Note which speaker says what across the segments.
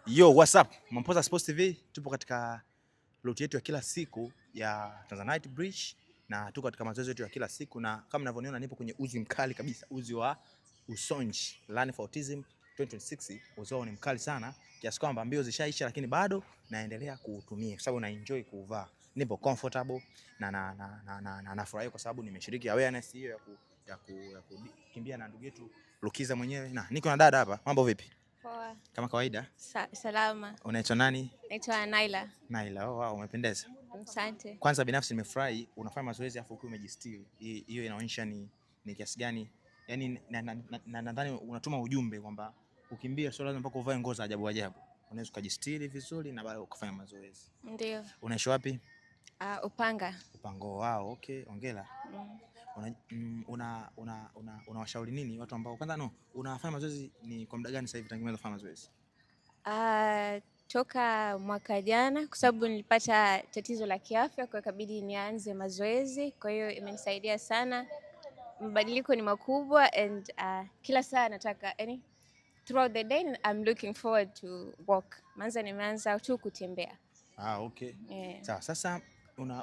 Speaker 1: Yo, what's up? Mamposa Sports TV, tupo katika route yetu ya kila siku ya Tanzanite Bridge na tuko katika mazoezi yetu ya kila siku, na kama mnavyoniona nipo kwenye uzi mkali kabisa, uzi wa Usonji Run for Autism 2026. Uzi ni mkali sana kiasi kwamba mbio zishaisha, lakini bado naendelea kuutumia kwa sababu na enjoy kuvaa. Nipo comfortable na nafurahi kwa sababu nimeshiriki awareness hiyo ya kukimbia na ndugu yetu Lukiza mwenyewe, na niko na dada hapa. Mambo vipi?
Speaker 2: Poa.
Speaker 1: Kama kawaida.
Speaker 2: Salama.
Speaker 1: Unaitwa nani?
Speaker 2: Naitwa Naila.
Speaker 1: Naila, oh wow, umependeza.
Speaker 2: Asante.
Speaker 1: Kwanza binafsi nimefurahi unafanya mazoezi afu ukiwa umejistiri. Hiyo inaonyesha ni kiasi gani, yani nadhani unatuma ujumbe kwamba ukimbia sio lazima mpaka uvae nguo za ajabu ajabu. Unaweza kujistiri vizuri na bado ukafanya mazoezi.
Speaker 2: Ndio.
Speaker 1: Unaishi wapi?
Speaker 2: Upanga.
Speaker 1: Upango, wow, okay, hongera. Unawashauri nini watu ambao kwanza unafanya mazoezi ni kwa muda gani sasa hivi tangu umeanza kufanya mazoezi?
Speaker 2: Toka mwaka jana kwa sababu nilipata tatizo la kiafya kwa ikabidi nianze mazoezi, kwa hiyo imenisaidia sana. Mabadiliko ni makubwa and kila saa nataka throughout the day I'm looking forward to walk. Nimeanza tu kutembea.
Speaker 1: Okay. Yeah. Sawa, sasa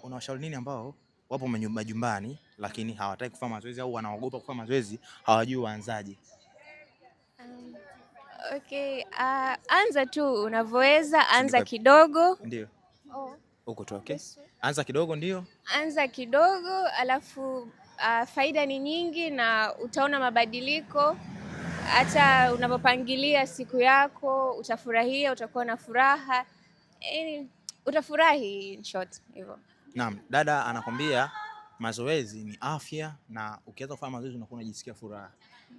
Speaker 1: unawashauri nini ambao wapo majumbani lakini hawataki kufanya mazoezi au wanaogopa kufanya mazoezi, hawajui waanzaje?
Speaker 2: Okay, anza tu unavyoweza, anza kidogo.
Speaker 1: Ndio. Uko tu okay. Anza kidogo ndio. Anza
Speaker 2: kidogo alafu faida ni nyingi na utaona mabadiliko. Hata unapopangilia siku yako utafurahia, utakuwa na furaha. Utafurahi in short hivyo.
Speaker 1: Naam, dada anakwambia mazoezi ni afya na ukianza kufanya mazoezi unakuwa unajisikia furaha.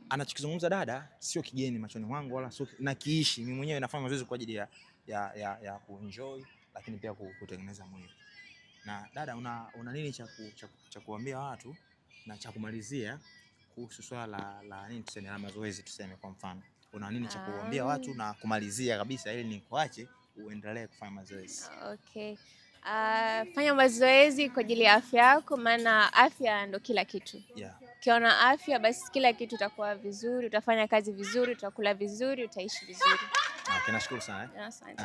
Speaker 1: Anachokizungumza dada sio kigeni machoni mwangu wala sio na kiishi. Mimi mwenyewe nafanya mazoezi kwa ajili ya kuenjoy lakini pia kutengeneza mwili. Na dada una nini cha kuambia watu na cha kumalizia kuhusu swala la nini tuseme la mazoezi, tuseme kwa mfano. Una nini cha kuambia watu na kumalizia kabisa ili nikuache uendelee kufanya mazoezi?
Speaker 2: Okay. Fanya mazoezi kwa ajili ya afya yako, maana afya ndo kila kitu.
Speaker 1: Yeah.
Speaker 2: Ukiona afya basi kila kitu itakuwa vizuri, utafanya kazi vizuri, utakula vizuri, utaishi vizuri.
Speaker 1: Okay, nashukuru sana.
Speaker 2: Asante.